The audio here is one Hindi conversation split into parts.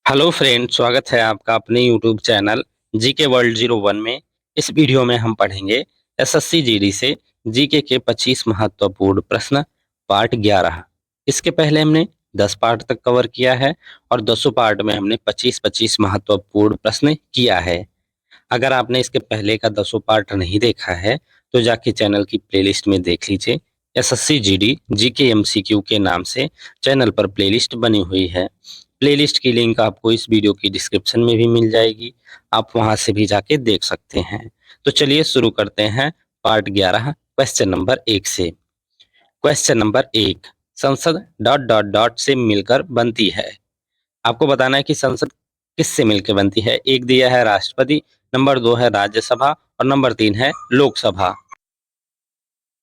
हेलो फ्रेंड, स्वागत है आपका अपने यूट्यूब चैनल जीके वर्ल्ड 01 में। इस वीडियो में हम पढ़ेंगे एसएससी जीडी से जीके के 25 महत्वपूर्ण प्रश्न पार्ट 11। इसके पहले हमने 10 पार्ट तक कवर किया है और 10 पार्ट में हमने 25-25 महत्वपूर्ण प्रश्न किया है। अगर आपने इसके पहले का 10 पार्ट नहीं देखा है तो जाके चैनल की प्लेलिस्ट में देख लीजिए। एसएससी जीडी जीके एमसीक्यू के नाम से चैनल पर प्लेलिस्ट बनी हुई है। प्लेलिस्ट की लिंक आपको इस वीडियो की डिस्क्रिप्शन में भी मिल जाएगी, आप वहां से भी जाके देख सकते हैं। तो चलिए शुरू करते हैं पार्ट 11 क्वेश्चन नंबर 1 से। क्वेश्चन नंबर 1, संसद डॉट डॉट डॉट से मिलकर बनती है। आपको बताना है कि संसद किससे मिलकर बनती है। एक दिया है राष्ट्रपति, नंबर 2 है राज्यसभा और नंबर 3 है लोकसभा।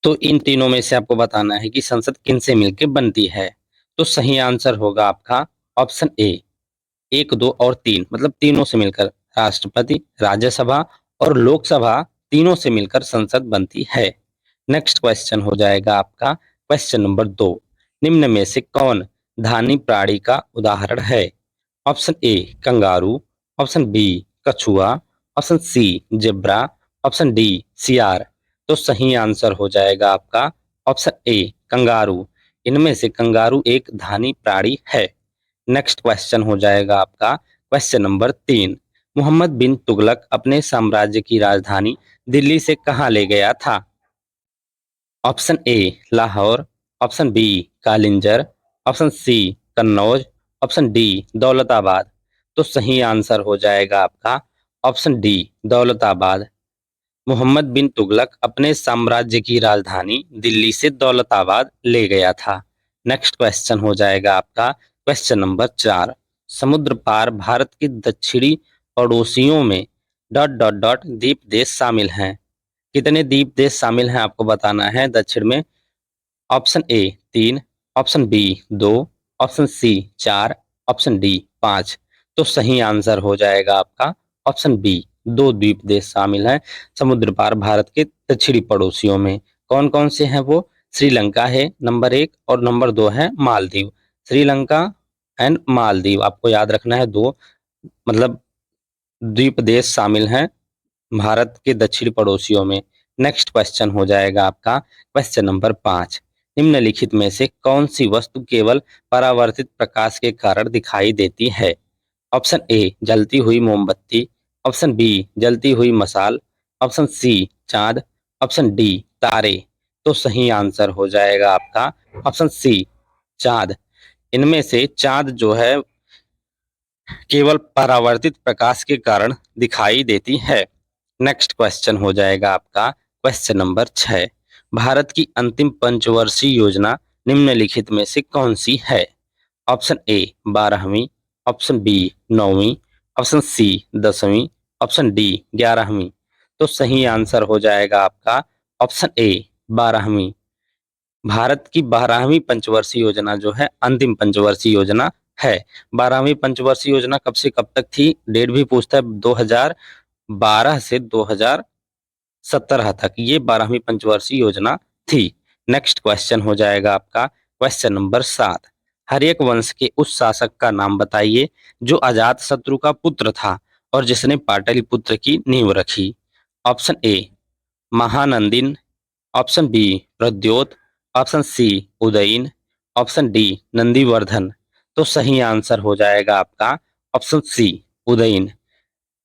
तो इन तीनों में से आपको बताना है कि संसद किन से मिलकर बनती है। तो सही आंसर होगा आपका ऑप्शन ए, 1, 2 और 3, मतलब तीनों से मिलकर राष्ट्रपति, राज्यसभा और लोकसभा तीनों से मिलकर संसद बनती है। नेक्स्ट क्वेश्चन हो जाएगा आपका क्वेश्चन नंबर 2, निम्न में से कौन धानी प्राणी का उदाहरण है। Option A kangaroo, option B कछुआ, option C zebra, option D सियार। तो सही आंसर हो जाएगा आपका ऑप्शन ए कंगारू। इनमें से कंगारू एक धानी प्राणी है। नेक्स्ट क्वेश्चन हो जाएगा आपका क्वेश्चन नंबर 3, मोहम्मद बिन तुगलक अपने साम्राज्य की राजधानी दिल्ली से कहाँ ले गया था। Option A Lahore, option B Kalinjar, option C Kannauj, option D Daulatabad. तो सही आंसर हो जाएगा आपका ऑप्शन डी दौलताबाद। मोहम्मद बिन तुगलक अपने साम्राज्य की राजधानी दिल्ली से दौलताबाद ले गया था। नेक्स्ट क्वेश्चन हो जाएगा आपका क्वेश्चन नंबर 4, समुद्र पार भारत के दक्षिणी पड़ोसियों में डॉट डॉट डॉट द्वीप देश शामिल हैं। कितने द्वीप देश शामिल हैं आपको बताना है दक्षिण में। Option A 3, option B 2, option C 4, option D 5। तो सही आंसर हो जाएगा आपका ऑप्शन बी, 2 द्वीप देश शामिल हैं समुद्र पार भारत के दक्षिणी पड़ोसियों में। कौन कौन से हैं वो? श्रीलंका है नंबर 1 और नंबर 2 है मालदीव। श्रीलंका एंड मालदीव आपको याद रखना है, 2 मतलब द्वीप देश शामिल हैं भारत के दक्षिणी पड़ोसियों में। नेक्स्ट क्वेश्चन हो जाएगा आपका क्वेश्चन नंबर 5, निम्नलिखित में से कौन सी वस्तु केवल परावर्तित प्रकाश के कारण दिखाई देती है। ऑप्शन ए जलती हुई मोमबत्ती, ऑप्शन बी जलती हुई मशाल, ऑप्शन सी चांद, ऑप्शन डी तारे। तो सही आंसर हो जाएगा आपका ऑप्शन सी चांद। इनमें से चांद जो है केवल परावर्तित प्रकाश के कारण दिखाई देती है। नेक्स्ट क्वेश्चन हो जाएगा आपका क्वेश्चन नंबर 6, भारत की अंतिम पंचवर्षीय योजना निम्नलिखित में से कौन सी है। ऑप्शन ए 12वीं, ऑप्शन बी 9वीं, ऑप्शन सी 10वीं, ऑप्शन डी 11वीं। तो सही आंसर हो जाएगा आपका ऑप्शन ए 12वीं। भारत की 12वीं पंचवर्षीय योजना जो है अंतिम पंचवर्षीय योजना है। 12वीं पंचवर्षीय योजना कब से कब तक थी, डेट भी पूछता है, 2012 से 2017 तक ये 12वीं पंचवर्षीय योजना थी। नेक्स्ट क्वेश्चन हो जाएगा आपका क्वेश्चन नंबर 7, हर्यक वंश के उस शासक का नाम बताइए जो अजात शत्रु का पुत्र था और जिसने पाटलिपुत्र की नींव रखी। Option A Mahanandin, option B Pradyota, option C Udayan, option D Nandivardhan. तो सही आंसर हो जाएगा आपका ऑप्शन सी उदयन।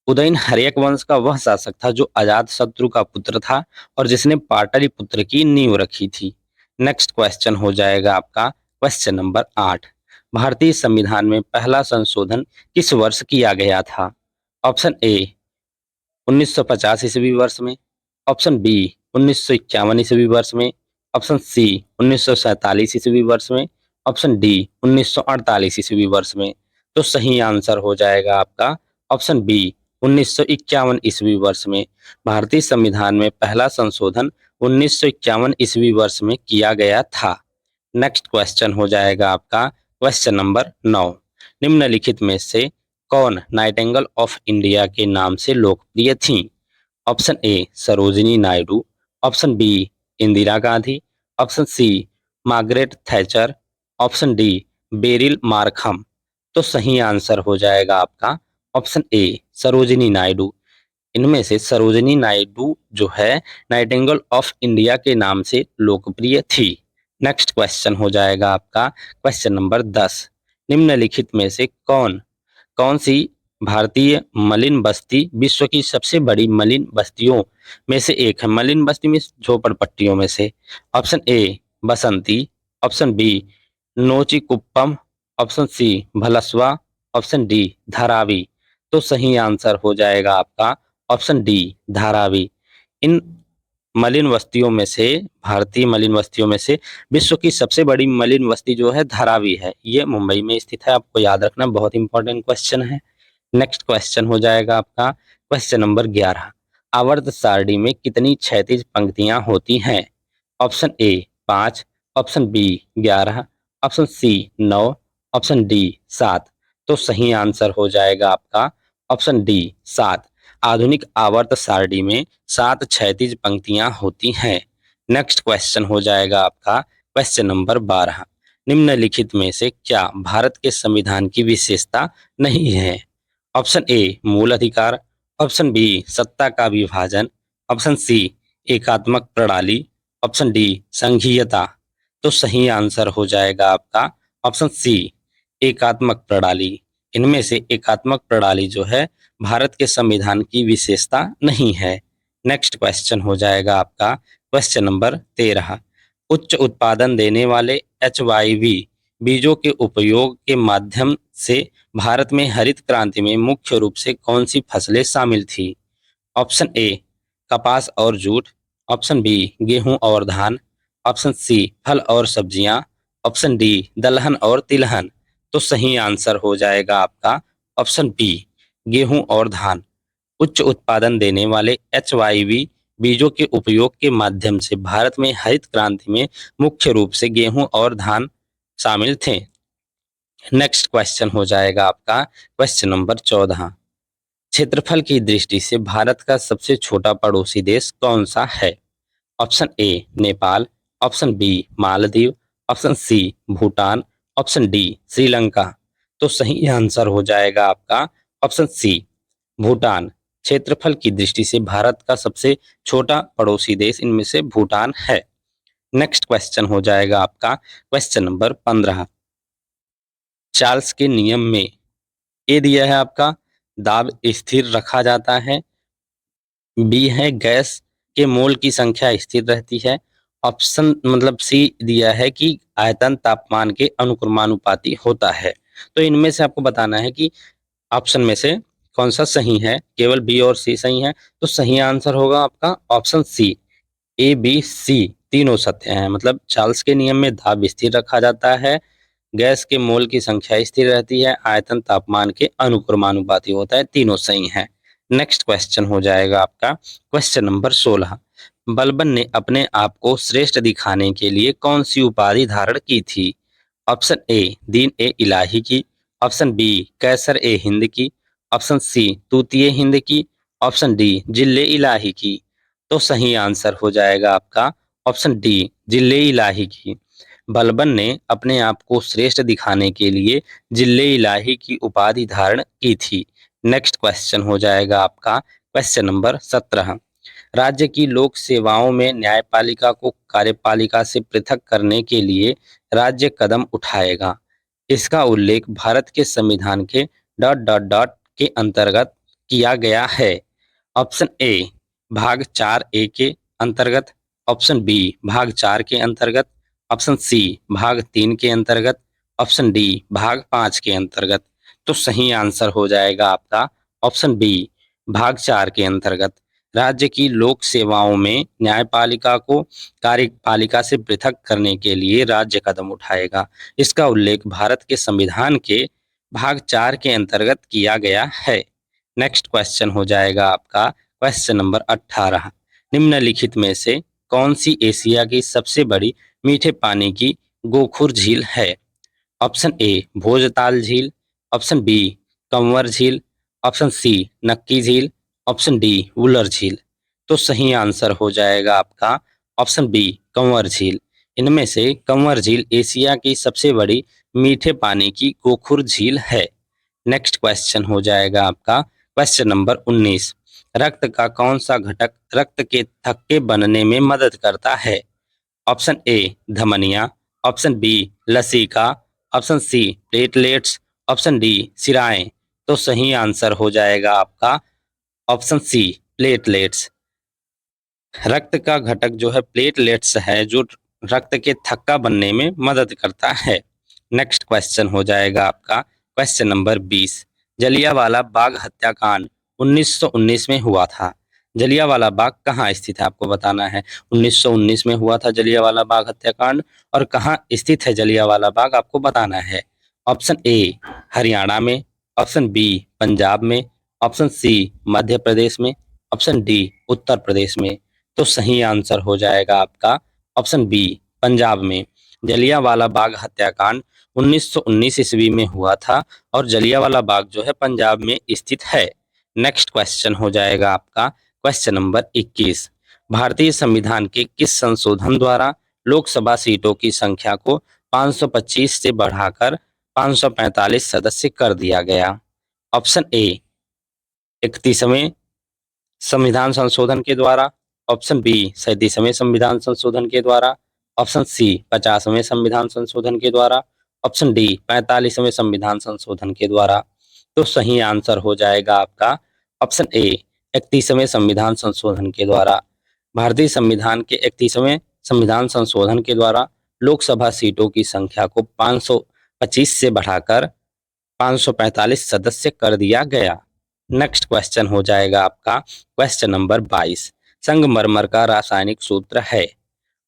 उदयन हर्यक वंश का वह शासक था जो अजात शत्रु का पुत्र था और जिसने पाटलिपुत्र की नींव रखी थी। नेक्स्ट क्वेश्चन हो जाएगा आपका क्वेश्चन नंबर 8, भारतीय संविधान में पहला संशोधन किस वर्ष किया गया था। ऑप्शन ए 1950 ईस्वी वर्ष में, ऑप्शन बी 1951 ईस्वी वर्ष में, ऑप्शन सी 1947 ईस्वी वर्ष में, ऑप्शन डी 1948 ईस्वी वर्ष में। तो सही आंसर हो जाएगा आपका ऑप्शन बी 1951 ईस्वी वर्ष में। भारतीय संविधान में पहला संशोधन 1951 ईस्वी वर्ष में किया गया था। नेक्स्ट क्वेश्चन हो जाएगा आपका क्वेश्चन नंबर 9, निम्नलिखित में से कौन नाइटिंगेल ऑफ इंडिया के नाम से लोकप्रिय थी। Option A Sarojini Naidu, option B Indira Gandhi, option C Margaret Thatcher, option D Beryl Markham. तो सही आंसर हो जाएगा आपका ऑप्शन ए सरोजिनी नायडू। इनमें से सरोजिनी नायडू जो है नाइटिंगेल ऑफ इंडिया के नाम से लोकप्रिय थी। नेक्स्ट क्वेश्चन हो जाएगा आपका क्वेश्चन नंबर 10। निम्नलिखित में से कौन कौन सी भारतीय मलिन बस्ती विश्व की सबसे बड़ी मलिन बस्तियों में से एक है? मलिन बस्ती में झोपड़पट्टियों में से। Option A Basanti, option B Nochikuppam, option C Bhalswa, option D Dharavi. तो सही आंसर हो जाएगा आपका ऑप्शन डी धारावी। इन मलिन बस्तियों में से भारतीय मलिन बस्तियों में से विश्व की सबसे बड़ी मलिन बस्ती जो है धारावी है। ये मुंबई में स्थित है, आपको याद रखना, बहुत इंपॉर्टेंट क्वेश्चन है। नेक्स्ट क्वेश्चन हो जाएगा आपका क्वेश्चन नंबर 11। आवर्त सारणी में कितनी क्षैतिज पंक्तियां होती हैं? Option A 5, option B 11, option C 9, option D 7। तो सही आंसर हो जाएगा आपका ऑप्शन डी 7। आधुनिक आवर्त सारणी में 7 क्षैतिज पंक्तियां होती हैं। नेक्स्ट क्वेश्चन हो जाएगा आपका क्वेश्चन नंबर 12। निम्नलिखित में से क्या भारत के संविधान की विशेषता नहीं है? ऑप्शन ए मूल अधिकार, ऑप्शन बी सत्ता का विभाजन, ऑप्शन सी एकात्मक प्रणाली, ऑप्शन डी संघीयता। तो सही आंसर हो जाएगा आपका ऑप्शन सी एकात्मक प्रणाली। इनमें से एकात्मक प्रणाली जो है भारत के संविधान की विशेषता नहीं है। नेक्स्ट क्वेश्चन हो जाएगा आपका क्वेश्चन नंबर 13। उच्च उत्पादन देने वाले HYV बीजों के उपयोग के माध्यम से भारत में हरित क्रांति में मुख्य रूप से कौन सी फसलें शामिल थी? ऑप्शन ए कपास और जूट, ऑप्शन बी गेहूं और धान, ऑप्शन सी फल और सब्जियां, ऑप्शन डी दलहन और तिलहन। तो सही आंसर हो जाएगा आपका ऑप्शन बी गेहूं और धान। उच्च उत्पादन देने वाले HYV बीजों के उपयोग के माध्यम से भारत में हरित क्रांति में मुख्य रूप से गेहूं और धान शामिल थे। नेक्स्ट क्वेश्चन हो जाएगा आपका क्वेश्चन नंबर 14। क्षेत्रफल की दृष्टि से भारत का सबसे छोटा पड़ोसी देश कौन सा है? Option A Nepal, option B Maldives, option C Bhutan, option D Sri Lanka. तो सही आंसर हो जाएगा आपका ऑप्शन सी भूटान। क्षेत्रफल की दृष्टि से भारत का सबसे छोटा पड़ोसी देश इनमें से भूटान है। नेक्स्ट क्वेश्चन हो जाएगा आपका क्वेश्चन नंबर 15। चार्ल्स के नियम में ए दिया है आपका दाब स्थिर रखा जाता है, बी है गैस के मोल की संख्या स्थिर रहती है, ऑप्शन मतलब सी दिया है कि आयतन तापमान के अनुक्रमानुपाती होता है। तो इनमें से आपको बताना है कि ऑप्शन में से कौन सा सही है। केवल बी और सी सही है, तो सही आंसर होगा आपका option C. A B C तीनों सत्य हैं। मतलब चार्ल्स के नियम में दाब स्थिर रखा जाता है, गैस के मोल की संख्या स्थिर रहती है, आयतन तापमान के अनुक्रमानुपाती होता है, तीनों सही हैं। नेक्स्ट क्वेश्चन हो जाएगा आपका क्वेश्चन नंबर 16। बलबन ने अपने आप को श्रेष्ठ दिखाने के लिए कौन सी उपाधि धारण की थी? ऑप्शन ए दीन ए इलाही की, ऑप्शन बी कैसर ए हिंद की, ऑप्शन सी तूतिए हिंद की, ऑप्शन डी जिले इलाही की। तो सही आंसर हो जाएगा आपका ऑप्शन डी जिले इलाही की। बलबन ने अपने आप को श्रेष्ठ दिखाने के लिए जिले इलाही की उपाधि धारण की थी। नेक्स्ट क्वेश्चन हो जाएगा आपका क्वेश्चन नंबर 17। राज्य की लोक सेवाओं में न्यायपालिका को कार्यपालिका से पृथक करने के लिए राज्य कदम उठाएगा। इसका उल्लेख भारत के संविधान के ... के अंतर्गत किया गया है। ऑप्शन ए भाग 4A के अंतर्गत, ऑप्शन बी भाग 4 के अंतर्गत, ऑप्शन सी भाग 3 के अंतर्गत, ऑप्शन डी भाग 5 के अंतर्गत। तो सही आंसर हो जाएगा आपका ऑप्शन बी भाग 4 के अंतर्गत। राज्य की लोक सेवाओं में न्यायपालिका को कार्यपालिका से पृथक करने के लिए राज्य कदम उठाएगा। इसका उल्लेख भारत के संविधान के भाग 4 के अंतर्गत किया गया है। नेक्स्ट क्वेश्चन हो जाएगा आपका क्वेश्चन नंबर 18। निम्नलिखित में से कौन सी एशिया की सबसे बड़ी मीठे पानी की गोखुर झील है? ऑप्शन ए भोजताल झील, ऑप्शन बी कंवर झील, ऑप्शन सी नक्की झील, ऑप्शन डी वुलर झील। तो सही आंसर हो जाएगा आपका ऑप्शन बी कंवर झील। इनमें से कंवर झील एशिया की सबसे बड़ी मीठे पानी की गोखुर झील है? नेक्स्ट क्वेश्चन हो जाएगा आपका क्वेश्चन नंबर 19। रक्त का कौन सा घटक रक्त के थक्के बनने में मदद करता है? ऑप्शन ए धमनियां, ऑप्शन बी लसीका, option C platelets, option D सिराएं। तो सही आंसर हो जाएगा आपका ऑप्शन सी प्लेटलेट्स। रक्त का घटक जो है प्लेटलेट्स है, जो रक्त के थक्का बनने में मदद करता है। नेक्स्ट क्वेश्चन हो जाएगा आपका क्वेश्चन नंबर 20। जलियांवाला बाग हत्याकांड 1919 में हुआ था। जलियांवाला बाग कहाँ स्थित है आपको बताना है। 1919 में हुआ था जलियांवाला बाग हत्याकांड, और कहाँ स्थित है जलियांवाला बाग आपको बताना है। ऑप्शन ए हरियाणा में, ऑप्शन बी पंजाब में, ऑप्शन सी मध्य प्रदेश में, ऑप्शन डी उत्तर प्रदेश में। तो सही आंसर हो जाएगा आपका ऑप्शन बी पंजाब में। जलियांवाला बाग हत्याकांड 1919 ईस्वी में हुआ था, और जलियांवाला बाग जो है पंजाब में स्थित है। नेक्स्ट क्वेश्चन हो जाएगा आपका क्वेश्चन नंबर 21। भारतीय संविधान के किस संशोधन द्वारा लोकसभा सीटों की संख्या को 525 से बढ़ाकर 545 सदस्य कर दिया गया? ऑप्शन ए 31वें संविधान संशोधन के द्वारा, ऑप्शन बी 37वें संविधान संशोधन के द्वारा, ऑप्शन सी 50वें संविधान संशोधन के द्वारा, ऑप्शन डी 45वें संविधान संशोधन के द्वारा। तो सही आंसर हो जाएगा आपका ऑप्शन ए 31वें संविधान संशोधन के द्वारा। भारतीय संविधान के 31वें संविधान संशोधन के द्वारा लोकसभा सीटों की संख्या को 525 से बढ़ाकर 545 सदस्य कर दिया गया। नेक्स्ट क्वेश्चन हो जाएगा आपका क्वेश्चन नंबर 22। संगमरमर का रासायनिक सूत्र है?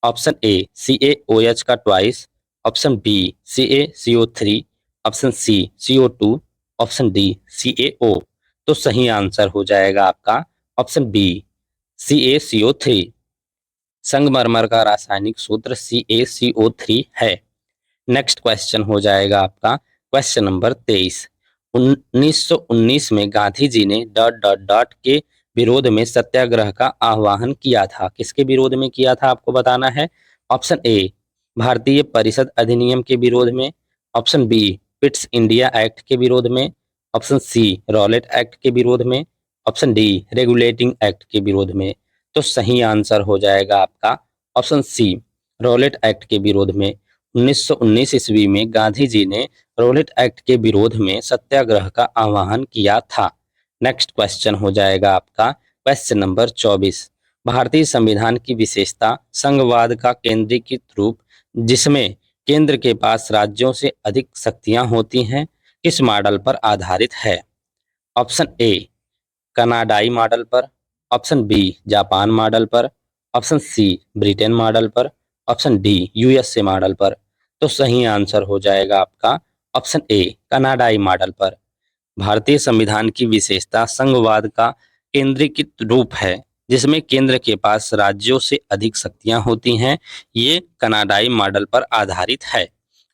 ऑप्शन ए CaOH का twice, option B CaCO3, option C CO2, option D CaO। तो सही आंसर हो जाएगा आपका ऑप्शन बी CaCO3। संगमरमर का रासायनिक सूत्र CaCO3 है। नेक्स्ट क्वेश्चन हो जाएगा आपका क्वेश्चन नंबर 23। 1919 में गांधी जी ने डॉट डॉट डॉट के विरोध में सत्याग्रह का आह्वान किया था। किसके विरोध में किया था आपको बताना है। ऑप्शन ए भारतीय परिषद अधिनियम के विरोध में, option B Pitt's India act के विरोध में, ऑप्शन सी रॉलेट एक्ट के विरोध में, ऑप्शन डी रेगुलेटिंग एक्ट के विरोध में। तो सही आंसर हो जाएगा आपका ऑप्शन सी रॉलेट एक्ट के विरोध में। 1919 ईस्वी में गांधी जी ने रॉलेट एक्ट के विरोध में सत्याग्रह का आह्वान किया था। नेक्स्ट क्वेश्चन हो जाएगा आपका क्वेश्चन नंबर 24। भारतीय संविधान की विशेषता संघवाद का केंद्रीकृत रूप, जिसमें केंद्र के पास राज्यों से अधिक शक्तियां होती हैं, किस मॉडल पर आधारित है? ऑप्शन ए कनाडाई मॉडल पर, ऑप्शन बी जापान मॉडल पर, ऑप्शन सी ब्रिटेन मॉडल पर, ऑप्शन डी USA मॉडल पर। तो सही आंसर हो जाएगा आपका ऑप्शन ए कनाडाई मॉडल पर। भारतीय संविधान की विशेषता संघवाद का केंद्रीकृत रूप है, जिसमें केंद्र के पास राज्यों से अधिक शक्तियां होती हैं। ये कनाडाई मॉडल पर आधारित है।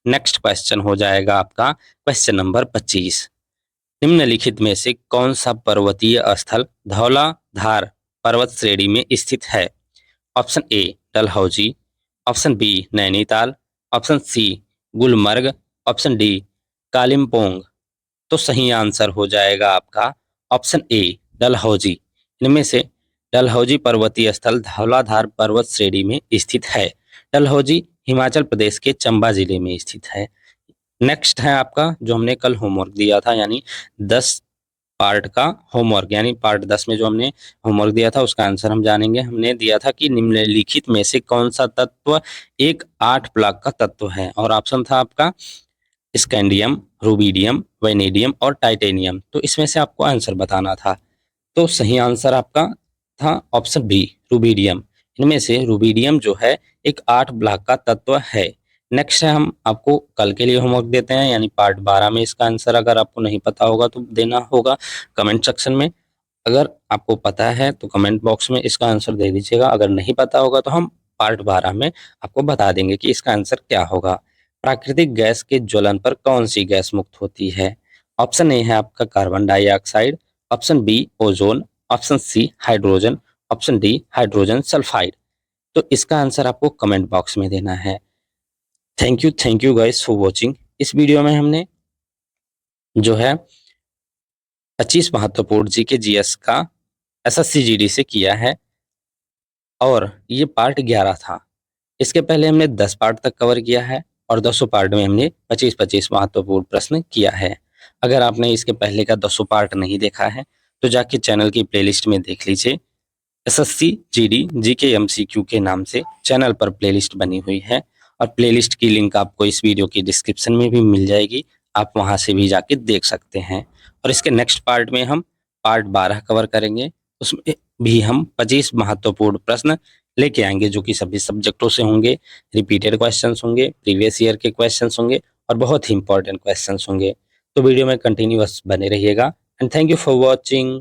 नेक्स्ट क्वेश्चन हो जाएगा आपका क्वेश्चन नंबर 25। निम्नलिखित में से कौन सा पर्वतीय स्थल धौलाधार पर्वत श्रेणी में स्थित है? Option A Dalhousie, option B Nainital, option C Gulmarg, option D Kalimpong. तो सही आंसर हो जाएगा आपका ऑप्शन ए डलहौजी। इनमें से डलहौजी पर्वतीय स्थल धौलाधार पर्वत श्रेणी में स्थित है। डलहौजी हिमाचल प्रदेश के चंबा जिले में स्थित है। नेक्स्ट है आपका जो हमने कल होमवर्क दिया था, यानी 10 पार्ट का होमवर्क, यानी पार्ट 10 में जो हमने होमवर्क दिया था उसका आंसर हम जानेंगे। हमने दिया था कि निम्नलिखित में से कौन सा तत्व एक 8 प्लग का तत्व है, और ऑप्शन था आपका स्कैंडियम, रूबीडियम, वैनेडियम और टाइटेनियम। तो इसमें से आपको आंसर बताना था। तो सही आंसर आपका था ऑप्शन बी रूबीडियम। इनमें से रूबीडियम जो है एक 8 ब्लॉक का तत्व है। नेक्स्ट है, हम आपको कल के लिए होमवर्क देते हैं, यानी पार्ट 12 में इसका आंसर अगर आपको नहीं पता होगा तो देना होगा कमेंट सेक्शन में। अगर आपको पता है तो कमेंट बॉक्स में इसका आंसर दे दीजिएगा। अगर नहीं पता होगा तो हम पार्ट 12 में आपको बता देंगे कि इसका आंसर क्या होगा। प्राकृतिक गैस के ज्वलन पर कौन सी गैस मुक्त होती है? ऑप्शन ए है आपका carbon dioxide, option B ozone, option C hydrogen, option D hydrogen sulphide. तो इसका आंसर आपको कमेंट बॉक्स में देना है। Thank you guys for watching. इस वीडियो में हमने जो है 25 महत्वपूर्ण जीके जीएस का एसएससी जीडी से किया है और ये पार्ट 11 था। इसके पहले हमने 10 पार्ट तक कवर किया है और 200 पार्ट में हमने 25-25 महत्वपूर्ण प्रश्न किया है। अगर आपने इसके पहले का 200 पार्ट नहीं देखा है तो जाके चैनल की प्लेलिस्ट में देख लीजिए। एसएससी जीडी जीके एमसीक्यू के नाम से चैनल पर प्लेलिस्ट बनी हुई है और प्लेलिस्ट की लिंक आपको इस वीडियो की डिस्क्रिप्शन में भी मिल जाएगी, आप वहां से भी जाके देख सकते हैं। और इसके नेक्स्ट पार्ट में हम पार्ट 12 कवर करेंगे, उसमें भी हम 25 महत्वपूर्ण प्रश्न लेके आएंगे जो कि सभी सब्जेक्टों से होंगे, रिपीटेड क्वेश्चंस होंगे, प्रीवियस ईयर के क्वेश्चंस होंगे और बहुत ही इंपॉर्टेंट क्वेश्चंस होंगे। तो वीडियो में कंटिन्यूअस बने रहिएगा and thank you for watching.